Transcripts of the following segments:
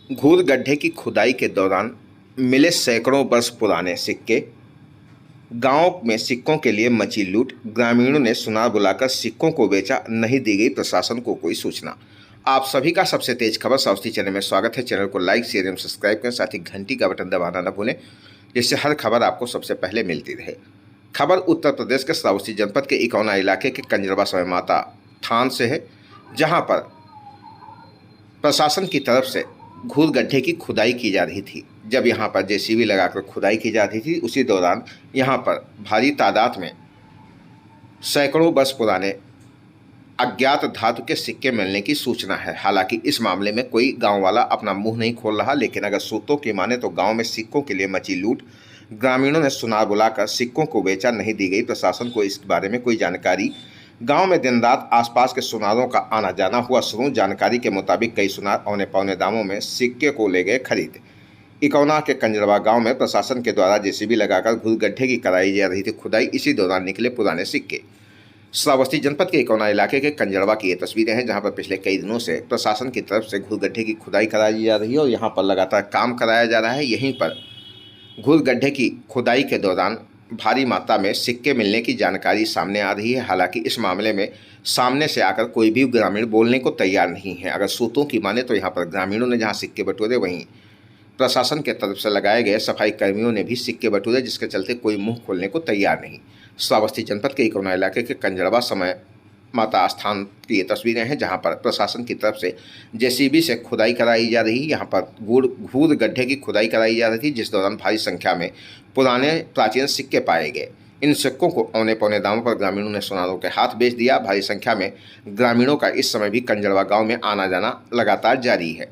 घूर गड्ढे की खुदाई के दौरान मिले सैकड़ों वर्ष पुराने सिक्के। गांव में सिक्कों के लिए मची लूट, ग्रामीणों ने सुनार बुलाकर सिक्कों को बेचा, नहीं दी गई प्रशासन को कोई सूचना। आप सभी का सबसे तेज खबर श्रावस्ती चैनल में स्वागत है। चैनल को लाइक, शेयर एवं सब्सक्राइब करें, साथ ही घंटी का बटन दबाना न भूलें, जिससे हर खबर आपको सबसे पहले मिलती रहे। खबर उत्तर प्रदेश के श्रावस्ती जनपद के इकौना इलाके के कंजरवा समय माता थान से है, जहां पर प्रशासन की तरफ से घूर गड्ढे की खुदाई की जा रही थी। जब यहां पर जेसीबी लगाकर खुदाई की जा रही थी, उसी दौरान यहां पर भारी तादाद में सैकड़ों वर्ष पुराने अज्ञात धातु के सिक्के मिलने की सूचना है। हालांकि इस मामले में कोई गांव वाला अपना मुंह नहीं खोल रहा, लेकिन अगर सूत्रों की माने तो गांव में सिक्कों के लिए मची लूट, ग्रामीणों ने सुनार बुलाकर सिक्कों को बेचा, नहीं दी गई प्रशासन को इस बारे में कोई जानकारी। गांव में दिन रात आसपास के सुनारों का आना जाना हुआ शुरू। जानकारी के मुताबिक कई सुनार औने पौने दामों में सिक्के को ले गए खरीद। इकौना के कंजरवा गांव में प्रशासन के द्वारा जेसीबी लगाकर घूर गड्ढे की कराई जा रही थी खुदाई। इसी दौरान निकले पुराने सिक्के। श्रावस्ती जनपद के इकौना इलाके के कंजरवा की ये तस्वीरें हैं, जहां पर पिछले कई दिनों से प्रशासन की तरफ से घूर गड्ढे की खुदाई कराई जा रही है और यहाँ पर लगातार काम कराया जा रहा है। यहीं पर घूर गड्ढे की खुदाई के दौरान भारी मात्रा में सिक्के मिलने की जानकारी सामने आ रही है। हालांकि इस मामले में सामने से आकर कोई भी ग्रामीण बोलने को तैयार नहीं है। अगर सूत्रों की माने तो यहाँ पर ग्रामीणों ने जहाँ सिक्के बटोरे, वहीं प्रशासन के तरफ से लगाए गए सफाई कर्मियों ने भी सिक्के बटोरे, जिसके चलते कोई मुंह खोलने को तैयार नहीं। श्रावस्ती जनपद के इकौना इलाके के कंजरवा समय माता स्थान की ये तस्वीरें हैं, जहां पर प्रशासन की तरफ से जेसीबी से खुदाई कराई जा रही है। यहां पर घूर गड्ढे की खुदाई कराई जा रही थी, जिस दौरान भारी संख्या में पुराने प्राचीन सिक्के पाए गए। इन सिक्कों को औने पौने दामों पर ग्रामीणों ने सुनारों के हाथ बेच दिया। भारी संख्या में ग्रामीणों का इस समय भी कंजरवा गांव में आना जाना लगातार जारी है।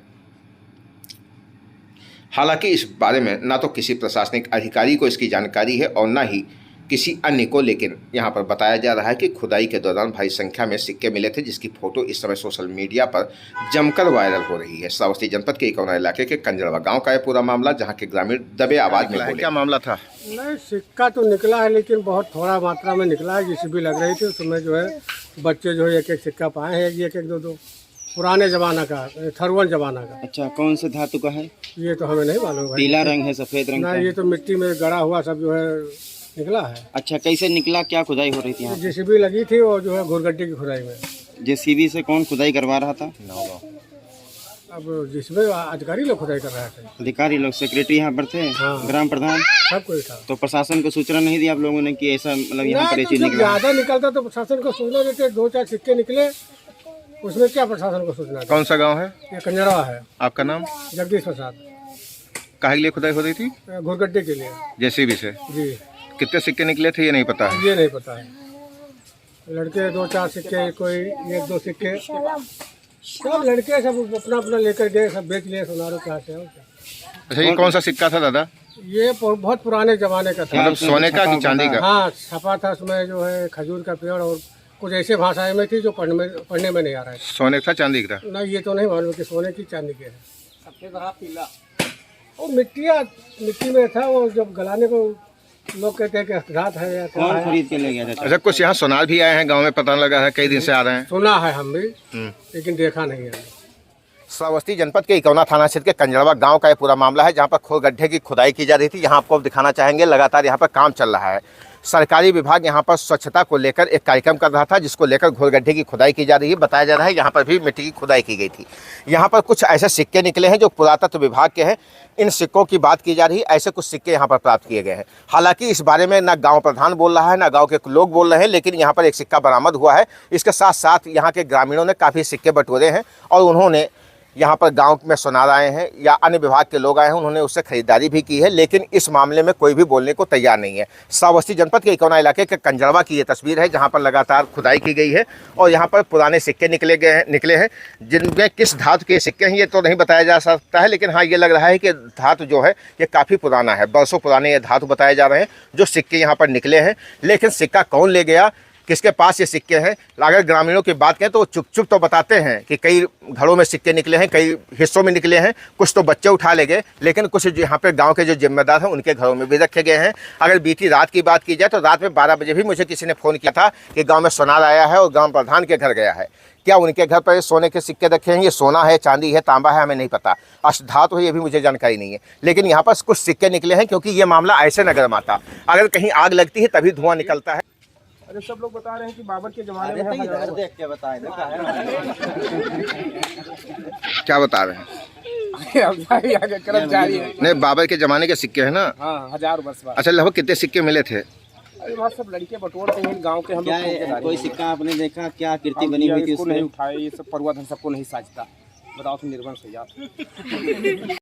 हालांकि इस बारे में न तो किसी प्रशासनिक अधिकारी को इसकी जानकारी है और न ही किसी अन्य को, लेकिन यहाँ पर बताया जा रहा है कि खुदाई के दौरान भारी संख्या में सिक्के मिले थे, जिसकी फोटो इस समय सोशल मीडिया पर जमकर वायरल हो रही है। श्रावस्ती जनपद के इकौना इलाके के कंजरवा गांव का यह पूरा मामला, जहां के ग्रामीण दबे आवाज में बोले। क्या मामला था? नहीं, सिक्का तो निकला है, लेकिन बहुत थोड़ा मात्रा में निकला है। जेसीबी लग रही थी उसमें, जो है बच्चे जो है एक एक सिक्का पाए हैं, एक एक दो पुराने जमाना का, थरवन जमाना का। अच्छा, कौन से धातु का है? ये तो हमें नहीं मालूम। पीला रंग है, सफेद रंग का? ये तो मिट्टी में गड़ा हुआ सब जो है निकला है। अच्छा, कैसे निकला? क्या खुदाई हो रही थी? जेसीबी लगी थी और जो है घूर गड्ढे की खुदाई में। जेसीबी से कौन खुदाई करवा रहा था? अब जिसमें अधिकारी लोग खुदाई कर रहे थे। अधिकारी लोग, सेक्रेटरी यहाँ पर थे? हाँ। ग्राम प्रधान, सब कोई था। तो प्रशासन को सूचना नहीं दी आप लोगों ने कि ऐसा मतलब यहाँ पर ये चीज निकला? ज्यादा निकलता तो प्रशासन को सूचना देते। 2-4 सिक्के निकले, उसमें क्या प्रशासन को सूचना? कौन सा गाँव है? ये कंजरवा है। आपका नाम? जगदीश प्रसाद। काहे के लिए खुदाई हो रही थी? घूर गड्ढे के लिए। जेसीबी से? जी। कितने सिक्के निकले थे ये नहीं पता है? ये नहीं पता है। लड़के 2-4 सिक्के, कोई 1-2 सिक्के, सब लड़के सब अपना अपना लेकर गए, सब बेच लिए सुनारों के हाथ से। अच्छा, ये कौन सा सिक्का था दादा? ये बहुत पुराने जमाने का था। मतलब सोने का कि चांदी का? हाँ, छपा था उसमें, जो है खजूर का पेड़ और कुछ ऐसे भाषाएं में थी जो पढ़ने में नहीं आ रहा है। सोने का चांदी का? नहीं, ये तो नहीं मालूम कि सोने की चांदी के है। सफेद रहा, पीला, वो मिट्टी में था। वो जब गलाने को लोग कहते हैं कि रात है या क्या है। खरीद के ले गया था? अच्छा, कुछ यहाँ सुनार भी आए हैं गांव में, पता लगा है कई दिन से आ रहे हैं। सुना है हम भी, लेकिन देखा नहीं है। श्रावस्ती जनपद के इकौना थाना क्षेत्र के कंजरवा गांव का ये पूरा मामला है, जहां पर घूर गड्ढे की खुदाई की जा रही थी। यहां आपको दिखाना चाहेंगे, लगातार यहां पर काम चल रहा है। सरकारी विभाग यहां पर स्वच्छता को लेकर एक कार्यक्रम कर रहा था, जिसको लेकर घूर गड्ढे की खुदाई की जा रही है। बताया जा रहा है यहां पर भी मिट्टी की खुदाई की गई थी। यहां पर कुछ ऐसे सिक्के निकले हैं जो पुरातत्व विभाग के हैं। इन सिक्कों की बात की जा रही है, ऐसे कुछ सिक्के यहाँ पर प्राप्त किए गए हैं। हालांकि इस बारे में न गांव प्रधान बोल रहा है, न गांव के लोग बोल रहे हैं, लेकिन यहाँ पर एक सिक्का बरामद हुआ है। इसके साथ साथ यहाँ के ग्रामीणों ने काफ़ी सिक्के बटोरे हैं और उन्होंने यहाँ पर गांव में सुनार आए हैं या अन्य विभाग के लोग आए हैं, उन्होंने उससे खरीदारी भी की है, लेकिन इस मामले में कोई भी बोलने को तैयार नहीं है। श्रावस्ती जनपद के इकौना इलाके के कंजरवा की ये तस्वीर है, जहाँ पर लगातार खुदाई की गई है और यहाँ पर पुराने सिक्के निकले हैं, जिनमें किस धातु के सिक्के हैं ये तो नहीं बताया जा सकता है, लेकिन हाँ ये लग रहा है कि धातु जो है ये काफ़ी पुराना है। बरसों पुराने ये धातु बताए जा रहे हैं जो सिक्के यहाँ पर निकले हैं, लेकिन सिक्का कौन ले गया, किसके पास ये सिक्के हैं? अगर ग्रामीणों की बात करें तो चुप तो बताते हैं कि कई घरों में सिक्के निकले हैं, कई हिस्सों में निकले हैं, कुछ तो बच्चे उठा ले गए, लेकिन कुछ जो यहाँ पे गांव के जो जिम्मेदार हैं उनके घरों में भी रखे गए हैं। अगर बीती रात की बात की जाए तो रात में 12 बजे भी मुझे किसी ने फ़ोन किया था कि गाँव में सुनार आया है और गाँव प्रधान के घर गया है। क्या उनके घर पर सोने के सिक्के रखे हैं? ये सोना है, चांदी है, तांबा है, हमें नहीं पता। अष्टधातु है, ये भी मुझे जानकारी नहीं है। लेकिन यहाँ पर कुछ सिक्के निकले हैं, क्योंकि ये मामला ऐसे नगर में आता, अगर कहीं आग लगती है तभी धुआं निकलता है। अरे सब लोग बता रहे हैं कि बाबर के जमाने में हजारों देख के बताए ना क्या बता रहे हैं? आगे कर्मचारी है। नहीं, बाबर के जमाने के सिक्के हैं ना? हाँ, 1000 वर्ष बाद। अच्छा, लगभग कितने सिक्के मिले थे? अरे वहाँ सब लड़के बटोरते हैं गांव के, हम क्या लोग है, कोई सिक्का आपने देखा? क्या आकृति हम बनी हुई थी इसको नहीं उसमें? उठाए, ये सब परवाधन सबको नहीं साजता। बताओ तो निर्वंश है यार।